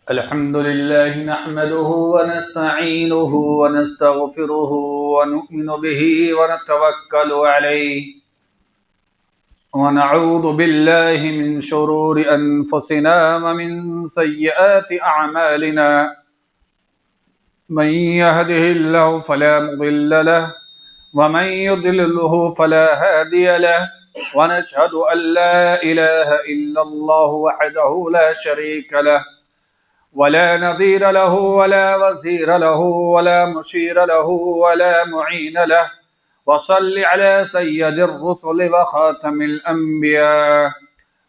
الحمد لله نحمده ونستعينه ونستغفره ونؤمن به ونتوكل عليه ونعوذ بالله من شرور أنفسنا ومن سيئات أعمالنا من يهده الله فلا مضل له ومن يضلله فلا هادي له ونشهد أن لا إله إلا الله وحده لا شريك له ولا نظير له ولا وزير له ولا مشير له ولا معين له وصل على سيد الرسل وخاتم الأنبياء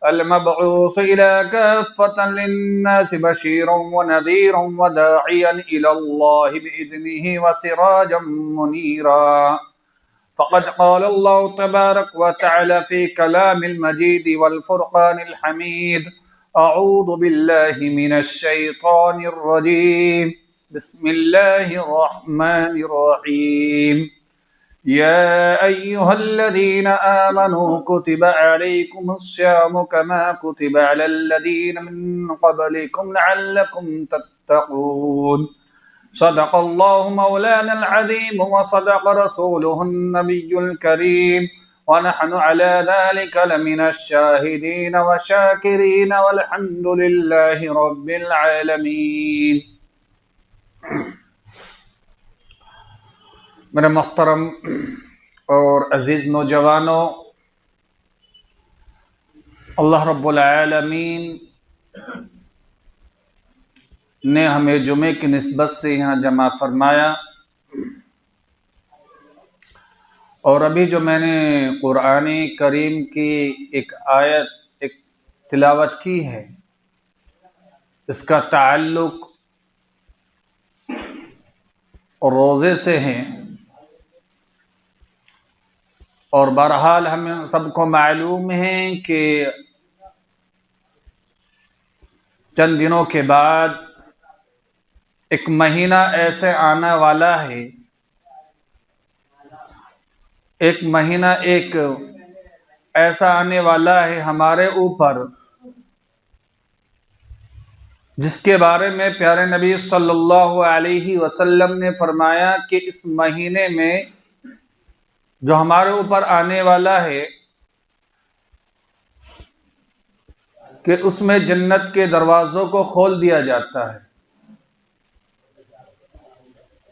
المبعوث إلى كافة للناس بشيرا ونذيرا وداعيا إلى الله بإذنه وسراجا منيرا فقد قال الله تبارك وتعالى في كلام المجيد والفرقان الحميد أعوذ بالله من الشيطان الرجيم بسم الله الرحمن الرحيم يا أيها الذين آمنوا كتب عليكم الصيام كما كتب على الذين من قبلكم لعلكم تتقون صدق الله مولانا العظيم وصدق رسوله النبي الكريم ونحن على ذلك لمن الشاهدين والشاكرين والحمد لله رب العالمين. میرے محترم اور عزیز نوجوانوں، اللہ رب العالمین نے ہمیں جمعے کی نسبت سے یہاں جمع فرمایا، اور ابھی جو میں نے قرآن کریم کی ایک آیت تلاوت کی ہے، اس کا تعلق روزے سے ہے، اور بہرحال ہمیں سب کو معلوم ہے کہ چند دنوں کے بعد ایک مہینہ ایسے آنے والا ہے، ایک مہینہ ایک ایسا آنے والا ہے ہمارے اوپر جس کے بارے میں پیارے نبی صلی اللہ علیہ وسلم نے فرمایا کہ اس مہینے میں جو ہمارے اوپر آنے والا ہے کہ اس میں جنت کے دروازوں کو کھول دیا جاتا ہے،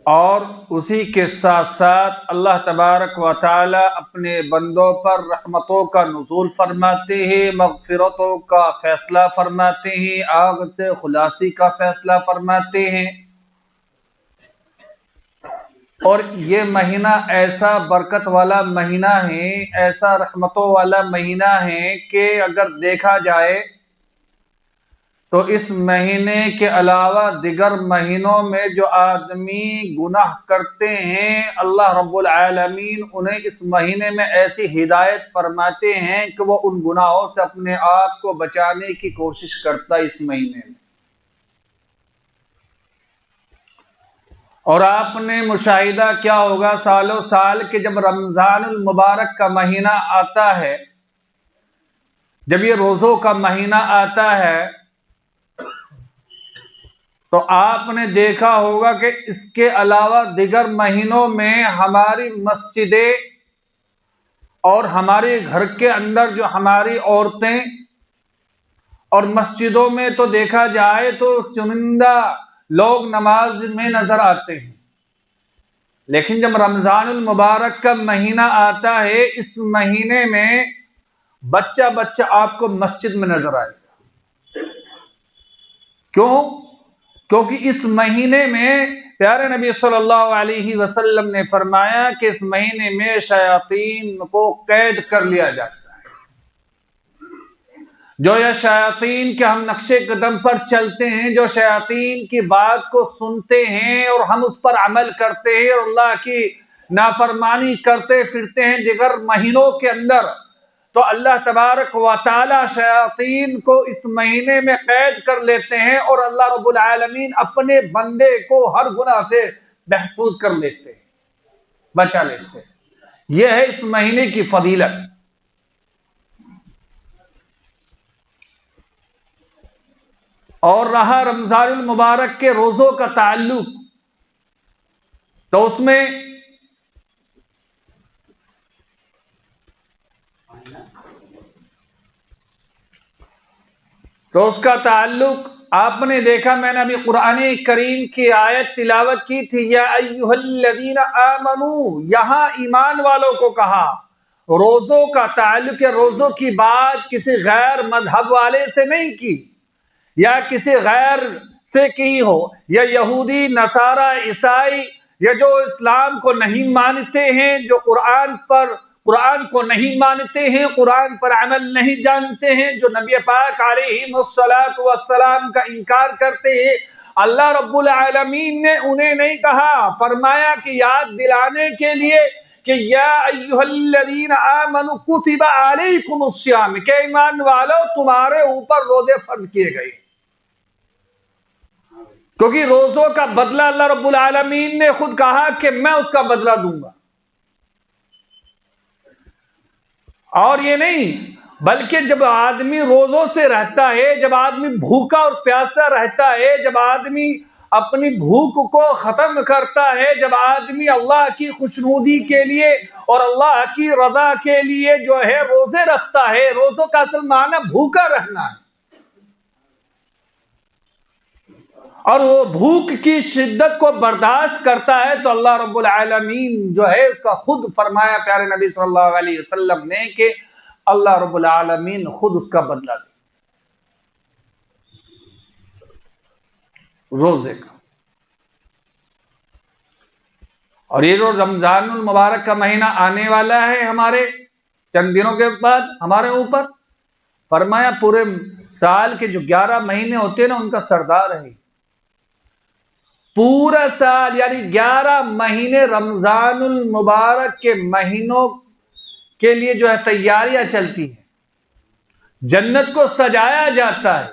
اور اسی کے ساتھ ساتھ اللہ تبارک و تعالی اپنے بندوں پر رحمتوں کا نزول فرماتے ہیں، مغفرتوں کا فیصلہ فرماتے ہیں، آگ سے خلاصی کا فیصلہ فرماتے ہیں. اور یہ مہینہ ایسا برکت والا مہینہ ہے، ایسا رحمتوں والا مہینہ ہے کہ اگر دیکھا جائے تو اس مہینے کے علاوہ دیگر مہینوں میں جو آدمی گناہ کرتے ہیں، اللہ رب العالمین انہیں اس مہینے میں ایسی ہدایت فرماتے ہیں کہ وہ ان گناہوں سے اپنے آپ کو بچانے کی کوشش کرتا ہے اس مہینے میں. اور آپ نے مشاہدہ کیا ہوگا سالوں سال کہ جب رمضان المبارک کا مہینہ آتا ہے، جب یہ روزوں کا مہینہ آتا ہے، تو آپ نے دیکھا ہوگا کہ اس کے علاوہ دیگر مہینوں میں ہماری مسجدیں اور ہمارے گھر کے اندر جو ہماری عورتیں، اور مسجدوں میں تو دیکھا جائے تو چنندہ لوگ نماز میں نظر آتے ہیں، لیکن جب رمضان المبارک کا مہینہ آتا ہے، اس مہینے میں بچہ بچہ آپ کو مسجد میں نظر آئے گا. کیوں؟ کیونکہ اس مہینے میں پیارے نبی صلی اللہ علیہ وسلم نے فرمایا کہ اس مہینے میں شیاطین کو قید کر لیا جاتا ہے. جو یہ شیاطین کے ہم نقشے قدم پر چلتے ہیں، جو شیاطین کی بات کو سنتے ہیں اور ہم اس پر عمل کرتے ہیں اور اللہ کی نافرمانی کرتے پھرتے ہیں دیگر مہینوں کے اندر، تو اللہ تبارک و تعالی شیاطین کو اس مہینے میں قید کر لیتے ہیں، اور اللہ رب العالمین اپنے بندے کو ہر گناہ سے محفوظ کر لیتے ہیں، بچا لیتے ہیں. یہ ہے اس مہینے کی فضیلت. اور رہا رمضان المبارک کے روزوں کا تعلق، تو اس میں تو اس کا تعلق آپ نے دیکھا، میں نے ابھی قرآن کریم کی آیت تلاوت کی تھی، یا ایھا الذین آمنو، یہاں ایمان والوں کو کہا۔ روزوں کا تعلق یا روزوں کی بات کسی غیر مذہب والے سے نہیں کی، یا کسی غیر سے کی ہو، یا یہودی، نصارہ، عیسائی، یا جو اسلام کو نہیں مانتے ہیں، جو قرآن کو نہیں مانتے ہیں، قرآن پر عمل نہیں جانتے ہیں، جو نبی پاک علیہ الصلوۃ والسلام کا انکار کرتے ہیں، اللہ رب العالمین نے انہیں نہیں کہا، فرمایا کہ یاد دلانے کے لیے کہ یا ایھا الذین آمنوا کتب علیکم الصیام، کہ ایمان والو تمہارے اوپر روزے فرض کیے گئے، کیونکہ روزوں کا بدلہ اللہ رب العالمین نے خود کہا کہ میں اس کا بدلہ دوں گا۔ اور یہ نہیں، بلکہ جب آدمی روزوں سے رہتا ہے، جب آدمی بھوکا اور پیاسا رہتا ہے، جب آدمی اپنی بھوک کو ختم کرتا ہے، جب آدمی اللہ کی خوشنودی کے لیے اور اللہ کی رضا کے لیے جو ہے روزے رکھتا ہے، روزوں کا اصل معنی بھوکا رہنا ہے، اور وہ بھوک کی شدت کو برداشت کرتا ہے، تو اللہ رب العالمین جو ہے اس کا خود فرمایا پیارے نبی صلی اللہ علیہ وسلم نے کہ اللہ رب العالمین خود اس کا بدلہ دے روزے کا۔ اور یہ جو رمضان المبارک کا مہینہ آنے والا ہے ہمارے چند دنوں کے بعد ہمارے اوپر، فرمایا پورے سال کے جو 11 مہینے ہوتے ہیں نا، ان کا سردار ہے پورا سال، یعنی 11 مہینے رمضان المبارک کے مہینوں کے لیے جو ہے تیاریاں چلتی ہیں، جنت کو سجایا جاتا ہے،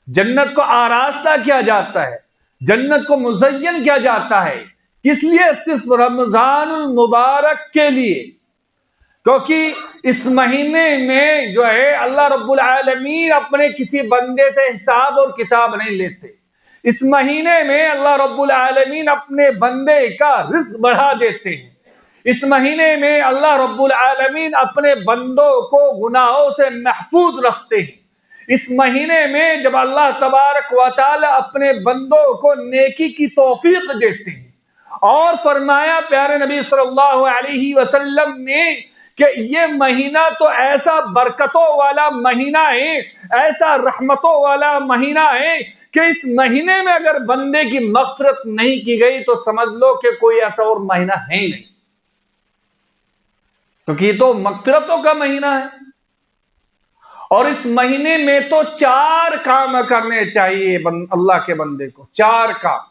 جنت کو آراستہ کیا جاتا ہے، جنت کو مزین کیا جاتا ہے، کس لیے؟ صرف رمضان المبارک کے لیے، کیونکہ اس مہینے میں جو ہے اللہ رب العالمین اپنے کسی بندے سے حساب اور کتاب نہیں لیتے، اس مہینے میں اللہ رب العالمین اپنے بندے کا رزق بڑھا دیتے ہیں، اس مہینے میں اللہ رب العالمین اپنے بندوں کو گناہوں سے محفوظ رکھتے ہیں، اس مہینے میں جب اللہ تبارک و تعالی اپنے بندوں کو نیکی کی توفیق دیتے ہیں، اور فرمایا پیارے نبی صلی اللہ علیہ وسلم نے کہ یہ مہینہ تو ایسا برکتوں والا مہینہ ہے، ایسا رحمتوں والا مہینہ ہے کہ اس مہینے میں اگر بندے کی مغفرت نہیں کی گئی تو سمجھ لو کہ کوئی ایسا اور مہینہ ہے ہی نہیں، کیونکہ یہ تو مغفرتوں کا مہینہ ہے۔ اور اس مہینے میں تو 4 کام کرنے چاہیے اللہ کے بندے کو، 4 کام،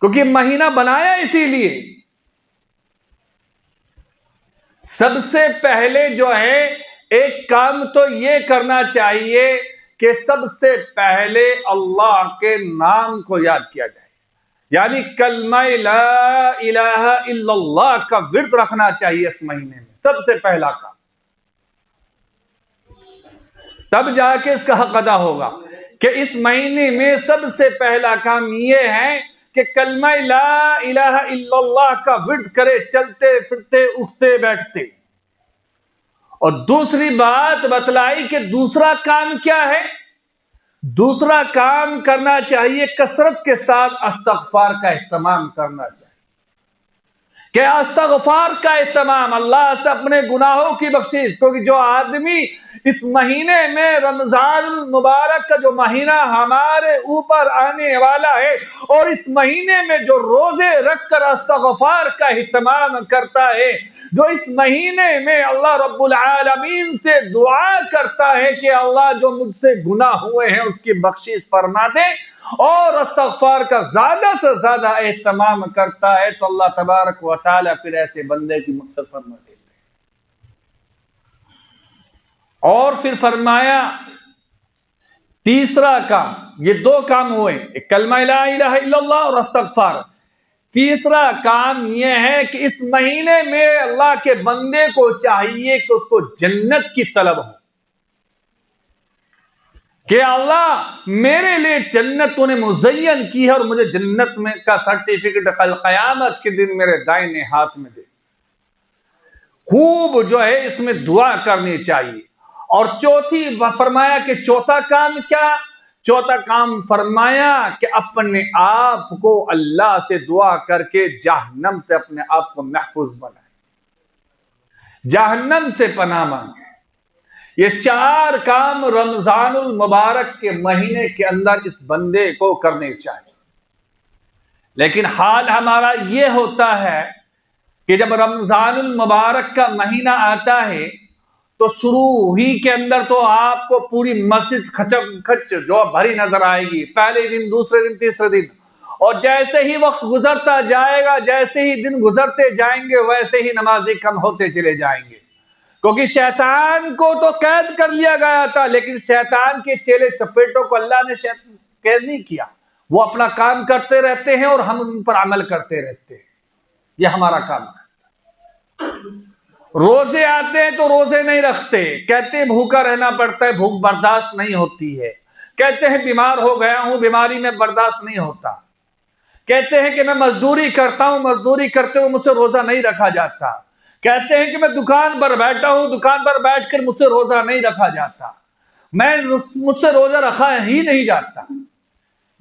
کیونکہ مہینہ بنایا اسی لیے۔ سب سے پہلے جو ہے ایک کام تو یہ کرنا چاہیے کہ سب سے پہلے اللہ کے نام کو یاد کیا جائے، یعنی کلمہ لا الہ الا اللہ کا ورد رکھنا چاہیے اس مہینے میں، سب سے پہلا کام، تب جا کے اس کا حق ادا ہوگا کہ اس مہینے میں سب سے پہلا کام یہ ہے کہ کلمہ لا الہ الا اللہ کا ورد کرے، چلتے پھرتے اٹھتے بیٹھتے۔ اور دوسری بات بتلائی کہ دوسرا کام کیا ہے؟ دوسرا کام کرنا چاہیے کثرت کے ساتھ استغفار کا اہتمام کرنا چاہیے، کہ استغفار کا اہتمام، اللہ سے اپنے گناہوں کی بخشش، کیونکہ جو آدمی اس مہینے میں رمضان المبارک کا جو مہینہ ہمارے اوپر آنے والا ہے، اور اس مہینے میں جو روزے رکھ کر استغفار کا اہتمام کرتا ہے، جو اس مہینے میں اللہ رب العالمین سے دعا کرتا ہے کہ اللہ جو مجھ سے گناہ ہوئے ہیں اس کی بخشش فرما دے، اور استغفار کا زیادہ سے زیادہ اہتمام کرتا ہے، تو اللہ تبارک و تعالی پھر ایسے بندے کی مغفرت فرما دیتے ہیں۔ اور پھر فرمایا تیسرا کام، یہ 2 کام ہوئے، ایک کلمہ لا الہ الا اللہ اور استغفار۔ تیسرا کام یہ ہے کہ اس مہینے میں اللہ کے بندے کو چاہیے کہ اس کو جنت کی طلب ہو، کہ اللہ میرے لیے جنت تو نے مزین کی ہے اور مجھے جنت میں کا سرٹیفکیٹ کل قیامت کے دن میرے دائیں ہاتھ میں دے. خوب جو ہے اس میں دعا کرنی چاہیے. اور چوتھی فرمایا کہ چوتھا کام کیا؟ چوتھا کام فرمایا کہ اپنے آپ کو اللہ سے دعا کر کے جہنم سے اپنے آپ کو محفوظ بنائے، جہنم سے پناہ مانگے. یہ 4 کام رمضان المبارک کے مہینے کے اندر اس بندے کو کرنے چاہیے. لیکن حال ہمارا یہ ہوتا ہے کہ جب رمضان المبارک کا مہینہ آتا ہے تو شروع ہی کے اندر تو آپ کو پوری مسجد کھچم کھچ جو بھری نظر آئے گی، پہلے دن، دوسرے دن، تیسرے دن. اور جیسے ہی وقت گزرتا جائے گا، جیسے ہی دن گزرتے جائیں گے، ویسے ہی نمازی کم ہوتے چلے جائیں گے. کیونکہ شیطان کو تو قید کر لیا گیا تھا، لیکن شیطان کے چیلے چپیٹوں کو اللہ نے قید نہیں کیا. وہ اپنا کام کرتے رہتے ہیں اور ہم ان پر عمل کرتے رہتے ہیں. یہ ہمارا کام ہے. روزے آتے ہیں تو روزے نہیں رکھتے، کہتے ہیں بھوکا رہنا پڑتا ہے، بھوک برداشت نہیں ہوتی ہے. کہتے ہیں بیمار ہو گیا ہوں، بیماری میں برداشت نہیں ہوتا. کہتے ہیں کہ میں مزدوری کرتا ہوں، مزدوری کرتے ہوئے مجھ سے روزہ نہیں رکھا جاتا. کہتے ہیں کہ میں دکان پر بیٹھا ہوں، دکان پر بیٹھ کر مجھ سے روزہ نہیں رکھا جاتا، مجھ سے روزہ رکھا ہی نہیں جاتا.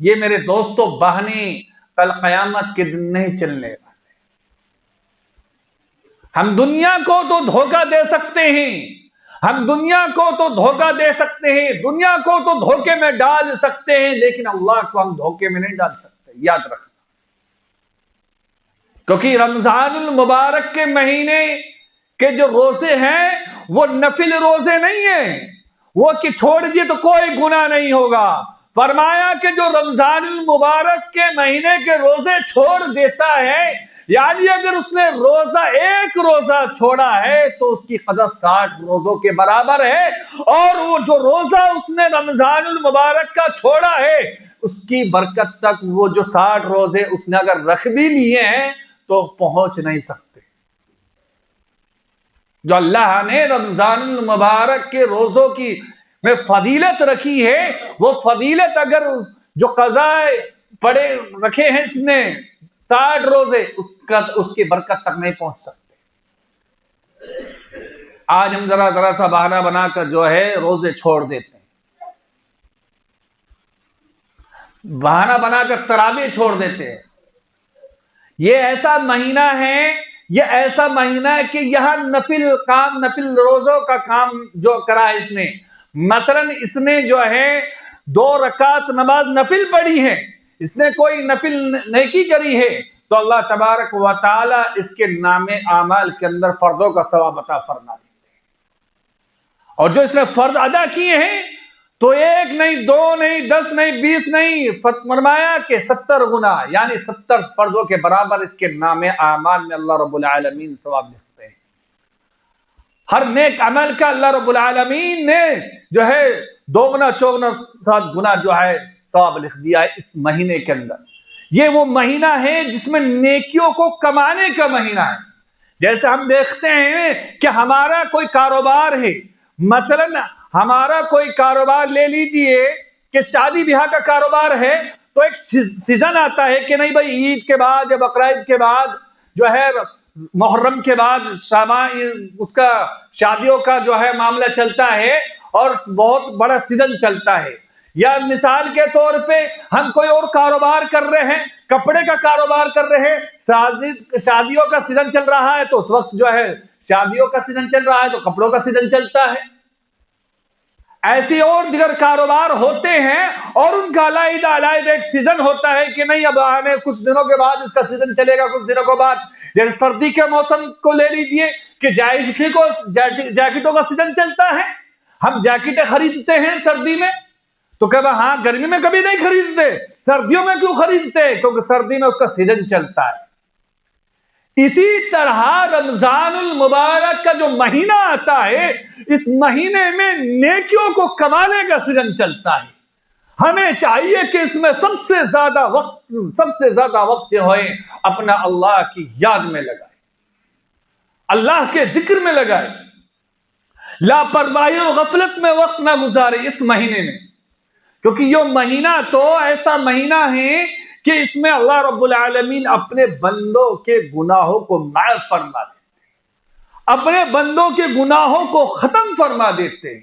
یہ میرے دوستوں بہنیں کل قیامت کے دن نہیں چلنے والے. ہم دنیا کو تو دھوکہ دے سکتے ہیں، ہم دنیا کو تو دھوکہ دے سکتے ہیں، دنیا کو تو دھوکے میں ڈال سکتے ہیں، لیکن اللہ کو ہم دھوکے میں نہیں ڈال سکتے. یاد رکھنا. کیونکہ رمضان المبارک کے مہینے کے جو روزے ہیں وہ نفل روزے نہیں ہیں، وہ کہ چھوڑ دیے تو کوئی گناہ نہیں ہوگا. فرمایا کہ جو رمضان المبارک کے مہینے کے روزے چھوڑ دیتا ہے، یعنی اگر اس نے ایک روزہ چھوڑا ہے تو اس کی قدر 60 روزوں کے برابر ہے. اور وہ جو روزہ اس نے رمضان المبارک کا چھوڑا ہے، اس کی برکت تک وہ جو 60 روزے اس نے اگر رکھ بھی لیے ہیں تو پہنچ نہیں سکتے. جو اللہ نے رمضان المبارک کے روزوں کی میں فضیلت رکھی ہے، وہ فضیلت اگر جو قضاء پڑے رکھے ہیں اس نے 60 روزے، اس کی برکت تک نہیں پہنچ سکتے. آج ہم ذرا سا بہانہ بنا کر جو ہے روزے چھوڑ دیتے ہیں، بہانہ بنا کر تراویح چھوڑ دیتے ہیں. یہ ایسا مہینہ ہے، یہ ایسا مہینہ ہے کہ یہاں نفل کام، نفل روزوں کا کام جو کرا ہے اس نے. مثلا اس نے جو ہے 2 رکعت نماز نفل پڑھی ہے، اس نے کوئی نفل نیکی کری ہے، تو اللہ تبارک و تعالی اس کے نام اعمال کے اندر فرضوں کا ثواب عطا فرما دیتے ہیں. اور جو اس نے فرض ادا کیے ہیں تو 1 نہیں، 2 نہیں، 10 نہیں، 20 نہیں، فرمایا کہ 70 گنا، یعنی 70 فرضوں کے برابر اس کے نام اعمال میں اللہ رب العالمین ثواب لکھتے ہیں. ہر نیک عمل کا اللہ رب العالمین نے جو ہے 2 گنا 4 گنا 7 گنا جو ہے ثواب لکھ دیا ہے اس مہینے کے اندر. یہ وہ مہینہ ہے جس میں نیکیوں کو کمانے کا مہینہ ہے. جیسے ہم دیکھتے ہیں کہ ہمارا کوئی کاروبار ہے، مثلا ہمارا کوئی کاروبار لے لیجئے کہ شادی بیاہ کا کاروبار ہے، تو ایک سیزن آتا ہے کہ نہیں بھائی عید کے بعد یا بقرعید کے بعد جو ہے محرم کے بعد اس کا شادیوں کا جو ہے معاملہ چلتا ہے اور بہت بڑا سیزن چلتا ہے. یا مثال کے طور پہ ہم کوئی اور کاروبار کر رہے ہیں، کپڑے کا کاروبار کر رہے ہیں، شادیوں کا سیزن چل رہا ہے تو اس وقت جو ہے شادیوں کا سیزن چل رہا ہے تو کپڑوں کا سیزن چلتا ہے. ایسی اور دیگر کاروبار ہوتے ہیں اور ان کا علیحدہ ایک سیزن ہوتا ہے کہ نہیں اب آنے کچھ دنوں کے بعد اس کا سیزن چلے گا، کچھ دنوں کے بعد. جیسے سردی کے موسم کو لے لیجئے کہ جیکٹوں کا سیزن چلتا ہے، ہم جیکٹیں خریدتے ہیں سردی میں، تو کہ ہاں گرمی میں کبھی نہیں خریدتے، سردیوں میں کیوں خریدتے؟ کیونکہ سردی میں اس کا سیزن چلتا ہے. اسی طرح رمضان المبارک کا جو مہینہ آتا ہے، اس مہینے میں نیکیوں کو کمانے کا سیزن چلتا ہے. ہمیں چاہیے کہ اس میں سب سے زیادہ وقت جو ہے اپنا اللہ کی یاد میں لگائے، اللہ کے ذکر میں لگائے، لاپرواہی اور غفلت میں وقت نہ گزارے اس مہینے میں. کیونکہ یہ مہینہ تو ایسا مہینہ ہے کہ اس میں اللہ رب العالمین اپنے بندوں کے گناہوں کو معاف فرما دیتے، اپنے بندوں کے گناہوں کو ختم فرما دیتے ہیں۔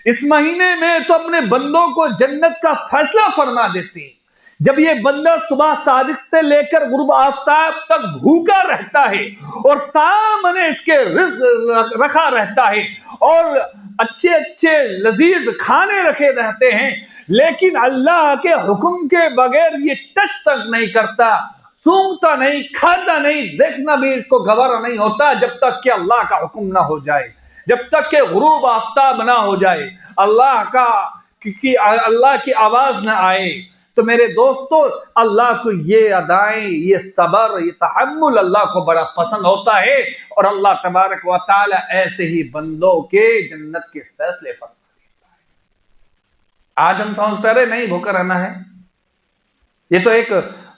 اس مہینے میں تو اپنے بندوں کو جنت کا فیصلہ فرما دیتے ہیں۔ جب یہ بندہ صبح صادق سے لے کر غروب آفتاب تک بھوکا رہتا ہے اور سامنے اس کے رزق رکھا رہتا ہے اور اچھے اچھے لذیذ کھانے رکھے رہتے ہیں، لیکن اللہ کے حکم کے بغیر یہ ٹچ تک نہیں کرتا، سونگتا نہیں، کھاتا نہیں، دیکھنا بھی اس کو گوارا نہیں ہوتا جب تک کہ اللہ کا حکم نہ ہو جائے، جب تک کہ غروب آفتاب نہ ہو جائے، اللہ کی آواز نہ آئے۔ تو میرے دوستو، اللہ کو یہ ادائیں، یہ صبر، یہ تحمل اللہ کو بڑا پسند ہوتا ہے، اور اللہ تبارک و تعالی ایسے ہی بندوں کے جنت کے فیصلے فرماتا ہے۔ آج ہم سمجھتے رہے نہیں بھوکا رہنا ہے، یہ تو ایک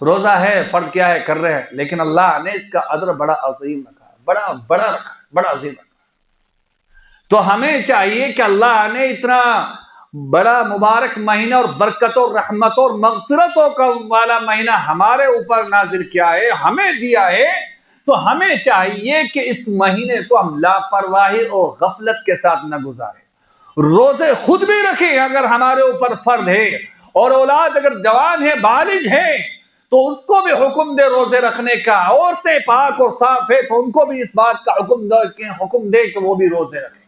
روزہ ہے، فرض کیا ہے کر رہے ہیں، لیکن اللہ نے اس کا اجر بڑا عظیم رکھا، بڑا عظیم رکھا۔ تو ہمیں چاہیے کہ اللہ نے اتنا بڑا مبارک مہینہ اور برکت اور رحمت اور مغفرتوں کا والا مہینہ ہمارے اوپر نازل کیا ہے، ہمیں دیا ہے، تو ہمیں چاہیے کہ اس مہینے کو ہم لاپرواہی اور غفلت کے ساتھ نہ گزاریں۔ روزے خود بھی رکھیں اگر ہمارے اوپر فرض ہے، اور اولاد اگر جوان ہے، بالغ ہے، تو اس کو بھی حکم دے روزے رکھنے کا۔ عورتیں پاک اور صاف ہے تو ان کو بھی اس بات کا حکم دے کہ وہ بھی روزے رکھیں۔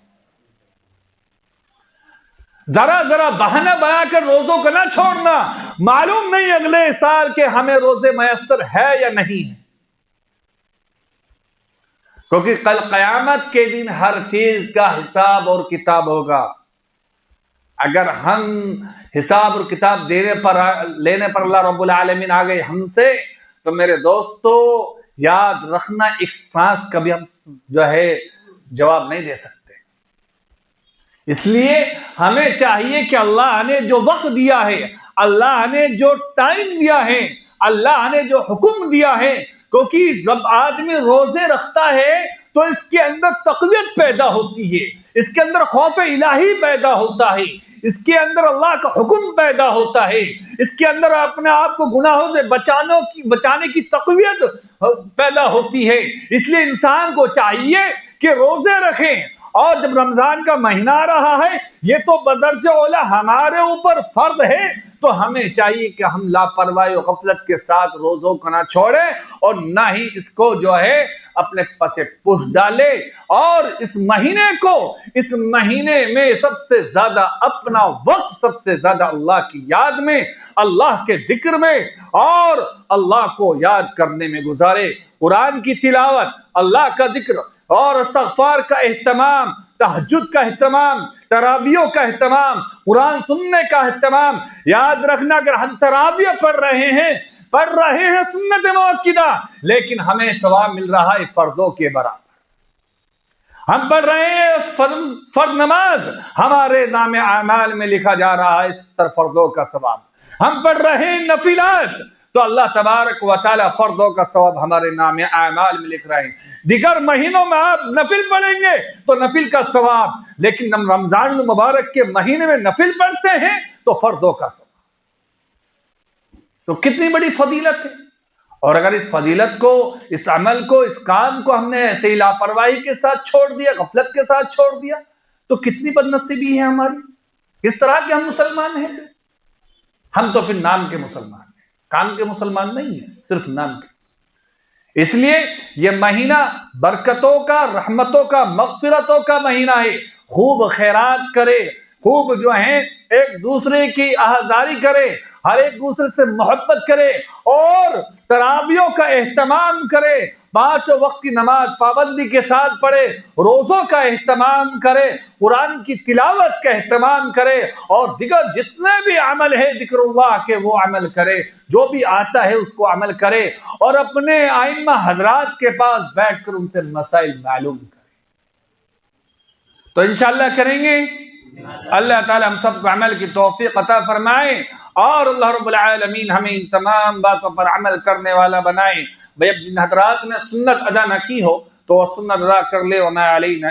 ذرا بہانہ بنا کر روزوں کو نہ چھوڑنا، معلوم نہیں اگلے سال کے ہمیں روزے میسر ہے یا نہیں ہے، کیونکہ کل قیامت کے دن ہر چیز کا حساب اور کتاب ہوگا۔ اگر ہم حساب اور کتاب لینے پر اللہ رب العالمین آ گئے ہم سے، تو میرے دوستو یاد رکھنا، ایک سانس کبھی ہم جواب نہیں دے سکتے۔ اس لیے ہمیں چاہیے کہ اللہ نے جو وقت دیا ہے، اللہ نے جو ٹائم دیا ہے، اللہ نے جو حکم دیا ہے، کیونکہ جب آدمی روزے رکھتا ہے تو اس کے اندر تقویت پیدا ہوتی ہے، اس کے اندر خوف الہی پیدا ہوتا ہے، اس کے اندر اللہ کا حکم پیدا ہوتا ہے، اس کے اندر اپنے آپ کو گناہوں سے بچانے کی تقویت پیدا ہوتی ہے۔ اس لیے انسان کو چاہیے کہ روزے رکھیں، اور جب رمضان کا مہینہ آ رہا ہے، یہ تو بدرجہ اولا ہمارے اوپر فرض ہے، تو ہمیں چاہیے کہ ہم لاپرواہی و غفلت کے ساتھ روزوں کو نہ چھوڑیں، اور نہ ہی اس کو اپنے پس پش ڈالے، اور اس مہینے میں سب سے زیادہ اپنا وقت سب سے زیادہ اللہ کی یاد میں، اللہ کے ذکر میں اور اللہ کو یاد کرنے میں گزارے۔ قرآن کی تلاوت، اللہ کا ذکر اور استغفار کا اہتمام، تہجد کا اہتمام، تراویح کا اہتمام، قرآن سننے کا اہتمام۔ یاد رکھنا، اگر ہم تراویح پڑھ رہے ہیں سنت مؤکدہ، لیکن ہمیں ثواب مل رہا ہے فرضوں کے برابر۔ ہم پڑھ رہے ہیں فرض نماز، ہمارے نام اعمال میں لکھا جا رہا ہے 70 فرضوں کا ثواب۔ ہم پڑھ رہے ہیں نفلات، تو اللہ تبارک و تعالی فرضوں کا ثواب ہمارے نام اعمال میں لکھ رہے ہیں۔ دیگر مہینوں میں آپ نفل پڑھیں گے تو نفل کا ثواب، لیکن ہم رمضان المبارک کے مہینے میں نفل پڑھتے ہیں تو فرضوں کا ثواب۔ تو کتنی بڑی فضیلت ہے، اور اگر اس فضیلت کو، اس عمل کو، اس کام کو ہم نے ایسے ہی لاپرواہی کے ساتھ چھوڑ دیا، غفلت کے ساتھ چھوڑ دیا، تو کتنی بدنصیبی ہے ہماری، کس طرح کے ہم مسلمان ہیں۔ ہم تو پھر نام کے مسلمان ہیں، کام کے مسلمان نہیں ہیں، صرف نام کے۔ اس لیے یہ مہینہ برکتوں کا، رحمتوں کا، مغفرتوں کا مہینہ ہے۔ خوب خیرات کرے، خوب ایک دوسرے کی عہداری کرے، ہر ایک دوسرے سے محبت کرے، اور تراویحوں کا اہتمام کرے، 5 وقت کی نماز پابندی کے ساتھ پڑھے، روزوں کا اہتمام کرے، قرآن کی تلاوت کا اہتمام کرے، اور دیگر جتنے بھی عمل ہے ذکر اللہ کے وہ عمل کرے، جو بھی آتا ہے اس کو عمل کرے، اور اپنے ائمہ حضرات کے پاس بیٹھ کر ان سے مسائل معلوم کرے۔ تو انشاءاللہ کریں گے۔ اللہ تعالی ہم سب کو عمل کی توفیق عطا فرمائے، اور اللہ رب العالمین ہمیں ان تمام باتوں پر عمل کرنے والا بنائے۔ بھئی اب جن حضرات نے سنت ادا نہ کی ہو تو وہ سنت ادا کر لے، وما علینا